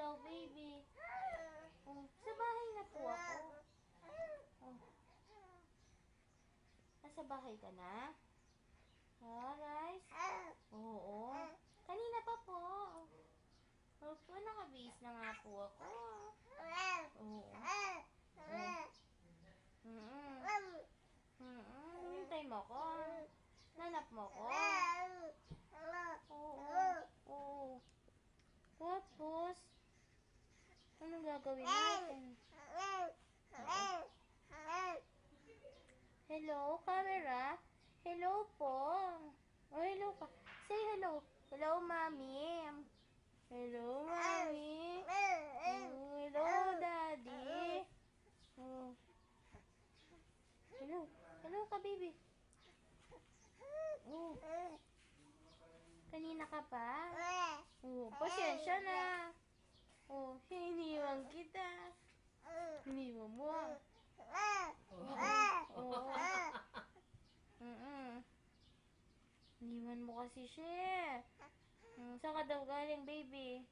daw, baby? Oh, sa bahay na po ako. Oh. Nasa bahay ka na? Rice? Oo. Kanina pa po. Opo, nakabihis na nga po ako. Oo. Hintay mo ko. Nanap mo ko. Oo. Oo. Tapos, anong gagawin natin? Hello, camera? Hello po. Oh, hello pa. Say hello. Hello, mommy. Hello, mommy. Oh, hello, daddy. Oh. Hello. Hello ka, baby. Oh. Kanina ka pa? Oh, pasensya na. Oh, hiniwan kita. Hiniwan mo. Oo. Hiniwan mo kasi siya. Saan ka daw galing, baby?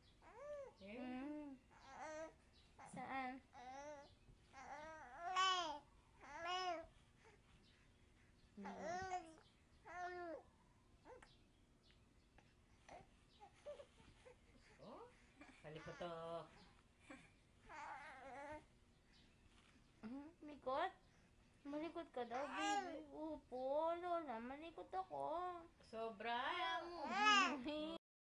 Saan? Kalikoto. Likot? Malikot ka daw, baby. Opo, Lola. Malikot ako. Sobra.